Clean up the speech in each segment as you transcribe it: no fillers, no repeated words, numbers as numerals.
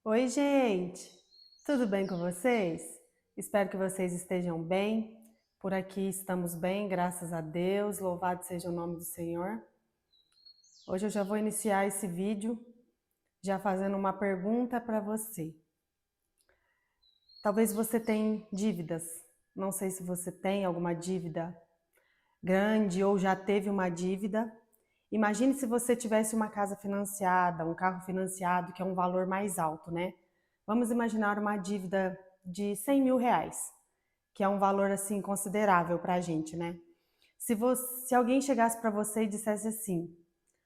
Oi, gente! Tudo bem com vocês? Espero que vocês estejam bem. Por aqui estamos bem, graças a Deus. Louvado seja o nome do Senhor. Hoje eu já vou iniciar esse vídeo já fazendo uma pergunta para você. Talvez você tenha dívidas. Não sei se você tem alguma dívida grande ou já teve uma dívida. Imagine se você tivesse uma casa financiada, um carro financiado, que é um valor mais alto, né? Vamos imaginar uma dívida de 100 mil reais, que é um valor assim considerável para a gente, né? Se alguém chegasse para você e dissesse assim,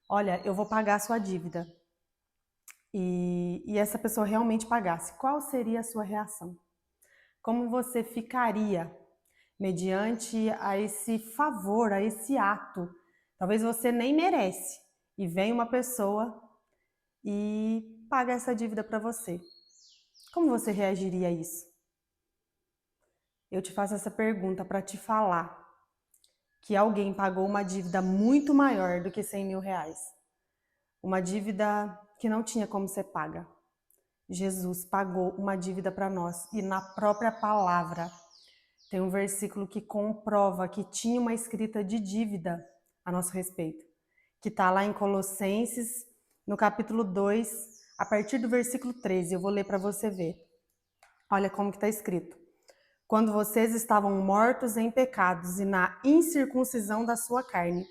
olha, eu vou pagar a sua dívida, e essa pessoa realmente pagasse, qual seria a sua reação? Como você ficaria mediante a esse favor, a esse ato? Talvez você nem merece, e vem uma pessoa e paga essa dívida para você. Como você reagiria a isso? Eu te faço essa pergunta para te falar que alguém pagou uma dívida muito maior do que 100 mil reais. Uma dívida que não tinha como ser paga. Jesus pagou uma dívida para nós e na própria palavra tem um versículo que comprova que tinha uma escrita de dívida a nosso respeito, que está lá em Colossenses, no capítulo 2, a partir do versículo 13. Eu vou ler para você ver. Olha como que está escrito. Quando vocês estavam mortos em pecados e na incircuncisão da sua carne,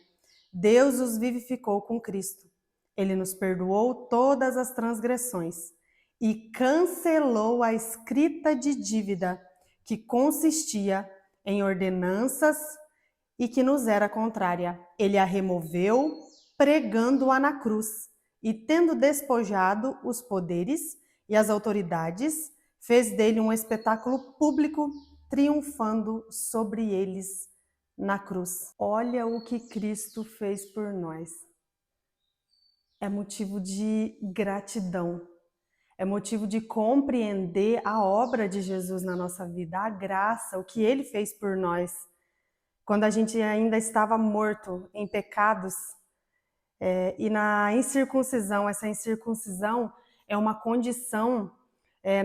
Deus os vivificou com Cristo. Ele nos perdoou todas as transgressões e cancelou a escrita de dívida que consistia em ordenanças e que nos era contrária. Ele a removeu, pregando-a na cruz, e tendo despojado os poderes e as autoridades, fez dele um espetáculo público, triunfando sobre eles na cruz. Olha o que Cristo fez por nós. É motivo de gratidão. É motivo de compreender a obra de Jesus na nossa vida, a graça, o que ele fez por nós. Quando a gente ainda estava morto em pecados, e na incircuncisão, essa incircuncisão é uma condição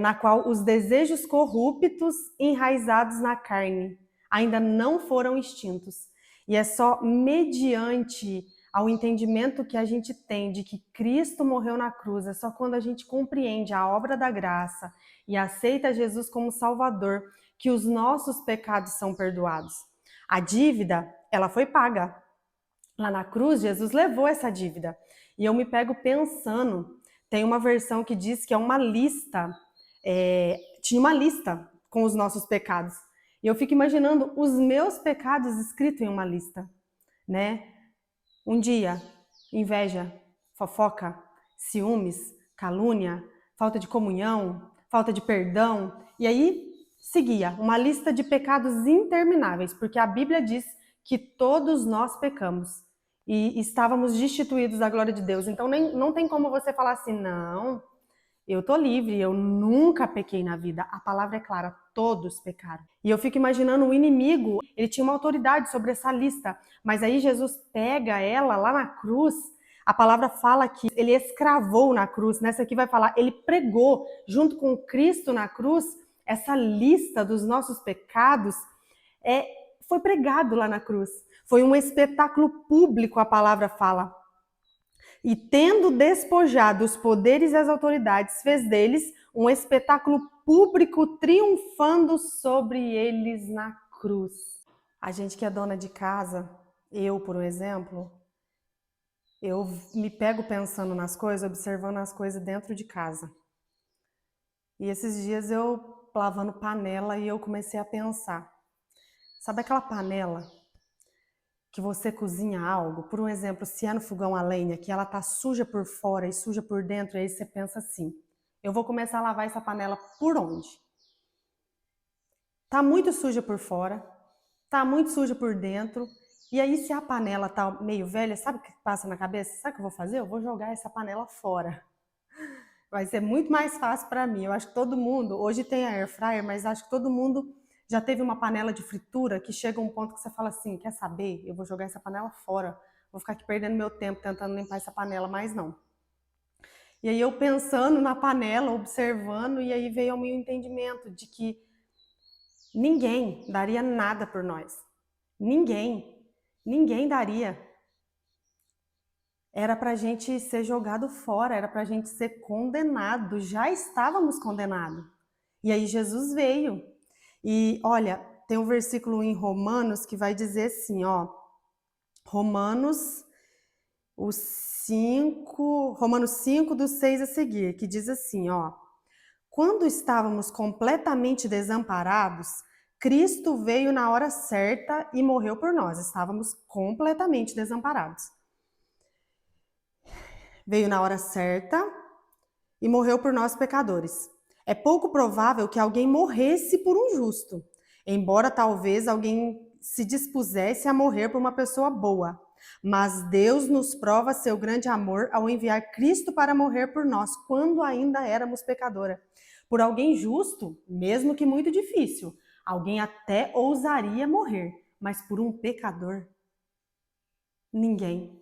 na qual os desejos corruptos enraizados na carne ainda não foram extintos. E é só mediante ao entendimento que a gente tem de que Cristo morreu na cruz, é só quando a gente compreende a obra da graça e aceita Jesus como Salvador que os nossos pecados são perdoados. A dívida, ela foi paga. Lá na cruz, Jesus levou essa dívida. E eu me pego pensando, tem uma versão que diz que é uma lista, tinha uma lista com os nossos pecados. E eu fico imaginando os meus pecados escritos em uma lista, né? Um dia, inveja, fofoca, ciúmes, calúnia, falta de comunhão, falta de perdão. E aí seguia uma lista de pecados intermináveis, porque a Bíblia diz que todos nós pecamos e estávamos destituídos da glória de Deus. Então não tem como você falar assim, não, eu tô livre, eu nunca pequei na vida. A palavra é clara, todos pecaram. E eu fico imaginando o inimigo, ele tinha uma autoridade sobre essa lista, mas aí Jesus pega ela lá na cruz. A palavra fala que ele escravou na cruz. Nessa aqui vai falar, ele pregou junto com Cristo na cruz essa lista dos nossos pecados. Foi pregado lá na cruz. Foi um espetáculo público, a palavra fala. E tendo despojado os poderes e as autoridades, fez deles um espetáculo público, triunfando sobre eles na cruz. A gente que é dona de casa, eu, por um exemplo, eu me pego pensando nas coisas, observando as coisas dentro de casa. E esses dias eu lavando panela e eu comecei a pensar. Sabe aquela panela que você cozinha algo, por um exemplo, se é no fogão a lenha, que ela tá suja por fora e suja por dentro, aí você pensa assim, eu vou começar a lavar essa panela por onde? Tá muito suja por fora, tá muito suja por dentro, e aí se a panela tá meio velha, sabe o que passa na cabeça? Sabe o que eu vou fazer? Eu vou jogar essa panela fora. Vai ser muito mais fácil para mim. Eu acho que todo mundo, hoje tem a air fryer, mas acho que todo mundo já teve uma panela de fritura que chega a um ponto que você fala assim, quer saber? Eu vou jogar essa panela fora. Vou ficar aqui perdendo meu tempo tentando limpar essa panela, mas não. E aí eu pensando na panela, observando, e aí veio ao meu entendimento de que ninguém daria nada por nós. Ninguém. Ninguém daria. Era para a gente ser jogado fora, era para a gente ser condenado. Já estávamos condenados. E aí Jesus veio. E olha, tem um versículo em Romanos que vai dizer assim, ó. Romanos 5, do 6 a seguir, que diz assim, ó. Quando estávamos completamente desamparados, Cristo veio na hora certa e morreu por nós. Estávamos completamente desamparados. Veio na hora certa e morreu por nós pecadores. É pouco provável que alguém morresse por um justo, embora talvez alguém se dispusesse a morrer por uma pessoa boa. Mas Deus nos prova seu grande amor ao enviar Cristo para morrer por nós, quando ainda éramos pecadores. Por alguém justo, mesmo que muito difícil, alguém até ousaria morrer, mas por um pecador, ninguém.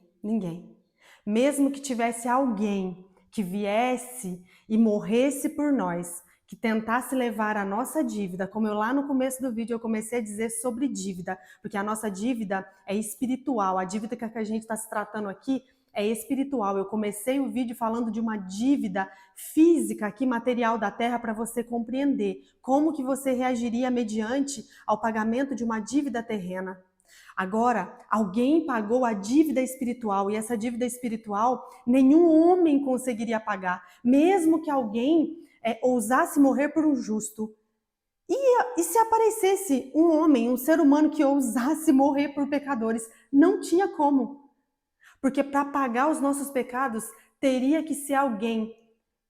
Mesmo que tivesse alguém que viesse e morresse por nós, que tentasse levar a nossa dívida, como eu lá no começo do vídeo eu comecei a dizer sobre dívida, porque a nossa dívida é espiritual, a dívida que a gente está se tratando aqui é espiritual. Eu comecei o vídeo falando de uma dívida física aqui, material da terra, para você compreender como que você reagiria mediante ao pagamento de uma dívida terrena. Agora, alguém pagou a dívida espiritual e essa dívida espiritual nenhum homem conseguiria pagar, mesmo que alguém ousasse morrer por um justo. E se aparecesse um homem, um ser humano que ousasse morrer por pecadores? Não tinha como. Porque para pagar os nossos pecados, teria que ser alguém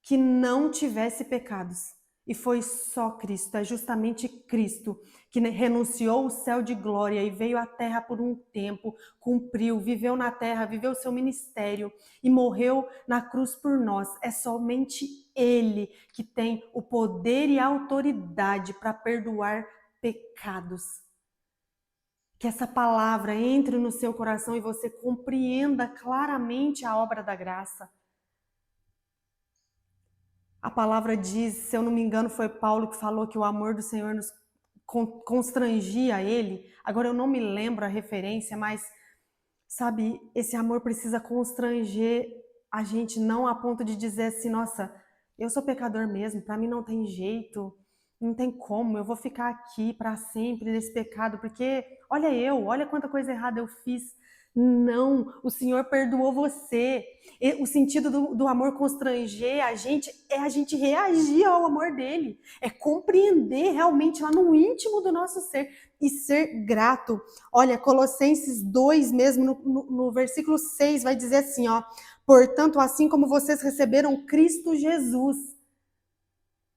que não tivesse pecados. E foi só Cristo, é justamente Cristo que renunciou o céu de glória e veio à terra por um tempo, cumpriu, viveu na terra, viveu seu ministério e morreu na cruz por nós. É somente Ele que tem o poder e a autoridade para perdoar pecados. Que essa palavra entre no seu coração e você compreenda claramente a obra da graça. A palavra diz, se eu não me engano, foi Paulo que falou que o amor do Senhor nos constrangia ele. Agora eu não me lembro a referência, mas sabe, esse amor precisa constranger a gente, não a ponto de dizer assim, nossa, eu sou pecador mesmo, para mim não tem jeito, não tem como, eu vou ficar aqui para sempre nesse pecado, porque olha quanta coisa errada eu fiz. Não, o Senhor perdoou você. O sentido do amor constranger a gente é a gente reagir ao amor dele, é compreender realmente lá no íntimo do nosso ser e ser grato. Olha, Colossenses 2 mesmo, no versículo 6, vai dizer assim, ó, portanto, assim como vocês receberam Cristo Jesus.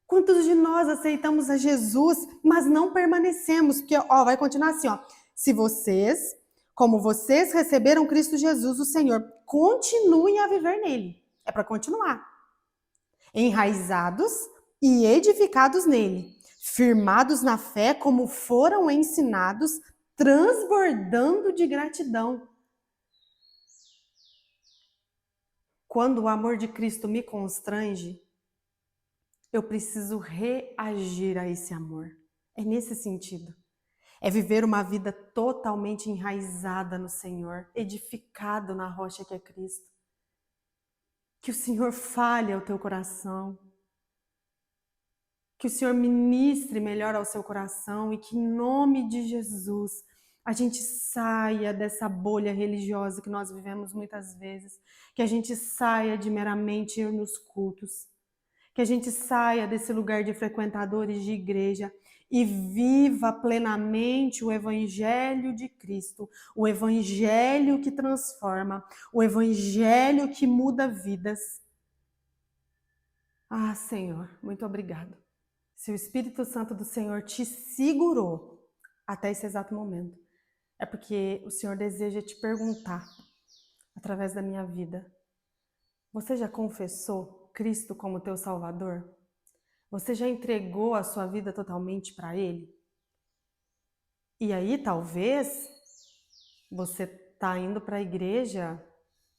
Quantos de nós aceitamos a Jesus, mas não permanecemos? Porque, ó, vai continuar assim, ó, se vocês, como vocês receberam Cristo Jesus, o Senhor, continuem a viver nele. É para continuar. Enraizados e edificados nele, firmados na fé como foram ensinados, transbordando de gratidão. Quando o amor de Cristo me constrange, eu preciso reagir a esse amor. É nesse sentido. É viver uma vida totalmente enraizada no Senhor, edificado na rocha que é Cristo. Que o Senhor fale ao teu coração. Que o Senhor ministre melhor ao seu coração e que em nome de Jesus a gente saia dessa bolha religiosa que nós vivemos muitas vezes, que a gente saia de meramente ir nos cultos, que a gente saia desse lugar de frequentadores de igreja e viva plenamente o Evangelho de Cristo, o Evangelho que transforma, o Evangelho que muda vidas. Ah, Senhor, muito obrigado. Se o Espírito Santo do Senhor te segurou até esse exato momento, é porque o Senhor deseja te perguntar, através da minha vida, você já confessou Cristo como teu Salvador? Você já entregou a sua vida totalmente para Ele? E aí, talvez, você está indo para a igreja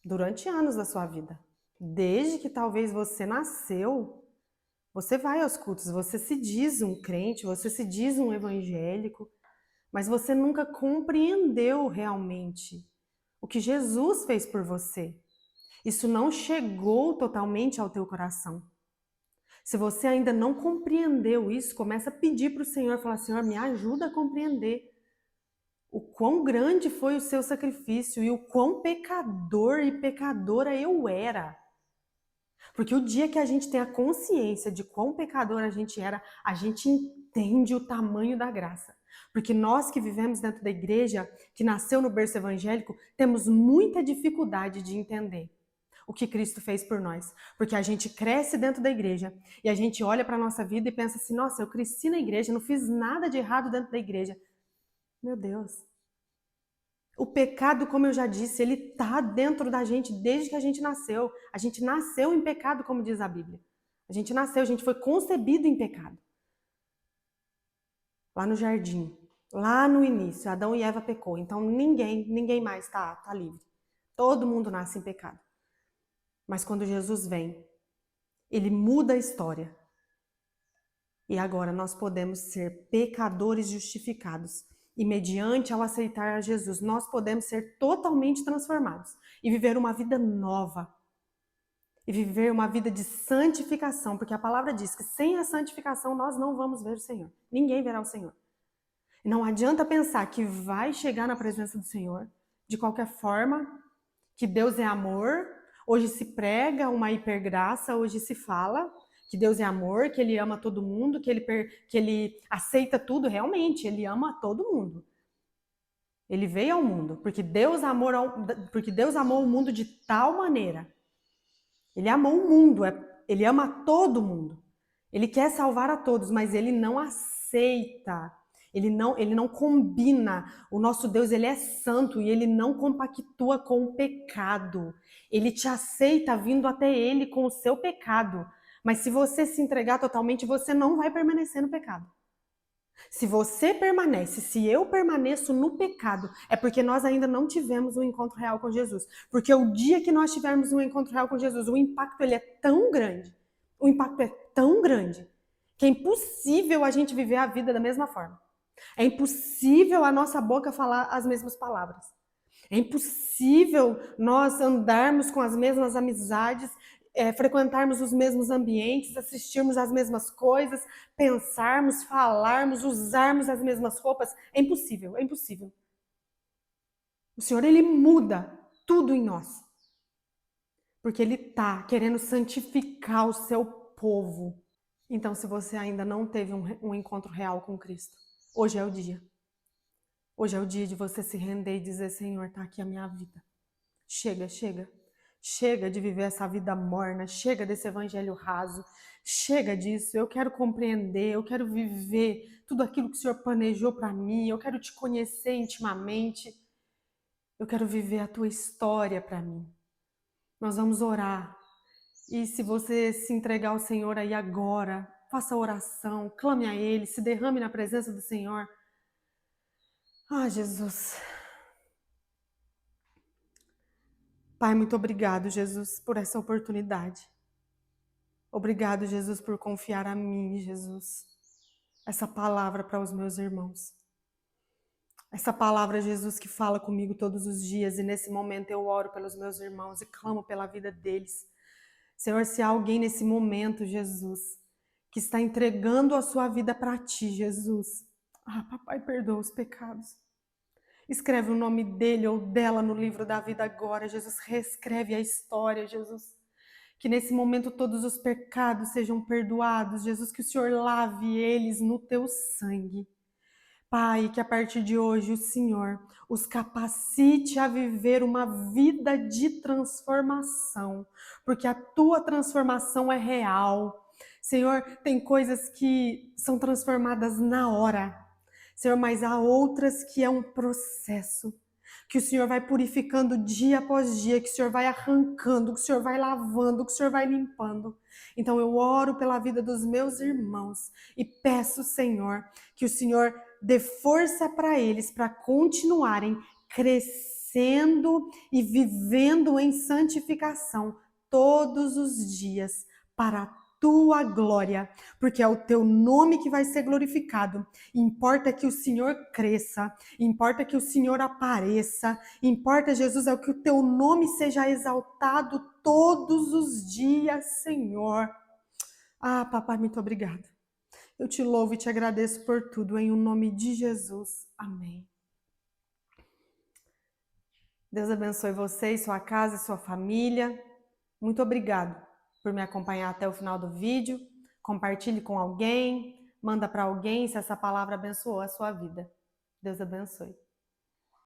durante anos da sua vida. Desde que talvez você nasceu, você vai aos cultos, você se diz um crente, você se diz um evangélico, mas você nunca compreendeu realmente o que Jesus fez por você. Isso não chegou totalmente ao teu coração. Se você ainda não compreendeu isso, começa a pedir para o Senhor, falar: Senhor, me ajuda a compreender o quão grande foi o seu sacrifício e o quão pecador e pecadora eu era. Porque o dia que a gente tem a consciência de quão pecador a gente era, a gente entende o tamanho da graça. Porque nós que vivemos dentro da igreja, que nasceu no berço evangélico, temos muita dificuldade de entender o que Cristo fez por nós. Porque a gente cresce dentro da igreja e a gente olha para a nossa vida e pensa assim: nossa, eu cresci na igreja, não fiz nada de errado dentro da igreja. Meu Deus. O pecado, como eu já disse, ele está dentro da gente desde que a gente nasceu. A gente nasceu em pecado, como diz a Bíblia. A gente nasceu, a gente foi concebido em pecado. Lá no jardim, lá no início, Adão e Eva pecou. Então ninguém mais tá livre. Todo mundo nasce em pecado. Mas quando Jesus vem, ele muda a história. E agora nós podemos ser pecadores justificados. E mediante ao aceitar a Jesus, nós podemos ser totalmente transformados e viver uma vida nova. E viver uma vida de santificação, porque a palavra diz que sem a santificação nós não vamos ver o Senhor. Ninguém verá o Senhor. E não adianta pensar que vai chegar na presença do Senhor de qualquer forma, que Deus é amor. Hoje se prega uma hipergraça, hoje se fala que Deus é amor, que Ele ama todo mundo, que Ele aceita tudo. Realmente, Ele ama todo mundo. Ele veio ao mundo, porque Deus amou o mundo de tal maneira. Ele amou o mundo, Ele ama todo mundo. Ele quer salvar a todos, mas Ele não aceita. Ele não combina. O nosso Deus, ele é santo e ele não compactua com o pecado. Ele te aceita vindo até ele com o seu pecado. Mas se você se entregar totalmente, você não vai permanecer no pecado. Se você permanece, se eu permaneço no pecado, é porque nós ainda não tivemos um encontro real com Jesus. Porque o dia que nós tivermos um encontro real com Jesus, o impacto ele é tão grande, o impacto é tão grande, que é impossível a gente viver a vida da mesma forma. É impossível a nossa boca falar as mesmas palavras. É impossível nós andarmos com as mesmas amizades, frequentarmos os mesmos ambientes, assistirmos as mesmas coisas, pensarmos, falarmos, usarmos as mesmas roupas. É impossível, é impossível. O Senhor, ele muda tudo em nós. Porque ele está querendo santificar o seu povo. Então, se você ainda não teve um encontro real com Cristo, hoje é o dia. Hoje é o dia de você se render e dizer: Senhor, está aqui a minha vida. Chega, chega. Chega de viver essa vida morna, chega desse evangelho raso, chega disso. Eu quero compreender, eu quero viver tudo aquilo que o Senhor planejou para mim, eu quero te conhecer intimamente, eu quero viver a tua história para mim. Nós vamos orar. E se você se entregar ao Senhor aí agora, faça oração, clame a Ele, se derrame na presença do Senhor. Ah, Jesus. Pai, muito obrigado, Jesus, por essa oportunidade. Obrigado, Jesus, por confiar a mim, Jesus, essa palavra para os meus irmãos. Essa palavra, Jesus, que fala comigo todos os dias, e nesse momento eu oro pelos meus irmãos e clamo pela vida deles. Senhor, se há alguém nesse momento, Jesus, que está entregando a sua vida para ti, Jesus. Ah, papai, perdoa os pecados. Escreve o nome dele ou dela no livro da vida agora, Jesus. Reescreve a história, Jesus. Que nesse momento todos os pecados sejam perdoados, Jesus, que o Senhor lave eles no teu sangue. Pai, que a partir de hoje o Senhor os capacite a viver uma vida de transformação, porque a tua transformação é real. Senhor, tem coisas que são transformadas na hora, Senhor, mas há outras que é um processo, que o Senhor vai purificando dia após dia, que o Senhor vai arrancando, que o Senhor vai lavando, que o Senhor vai limpando. Então eu oro pela vida dos meus irmãos e peço, Senhor, que o Senhor dê força para eles para continuarem crescendo e vivendo em santificação todos os dias para a tua glória, porque é o teu nome que vai ser glorificado. Importa que o Senhor cresça, importa que o Senhor apareça, importa, Jesus, é que o teu nome seja exaltado todos os dias, Senhor. Ah, papai, muito obrigada. Eu te louvo e te agradeço por tudo, em o nome de Jesus. Amém. Deus abençoe você e sua casa e sua família. Muito obrigado por me acompanhar até o final do vídeo. Compartilhe com alguém, manda para alguém se essa palavra abençoou a sua vida. Deus abençoe.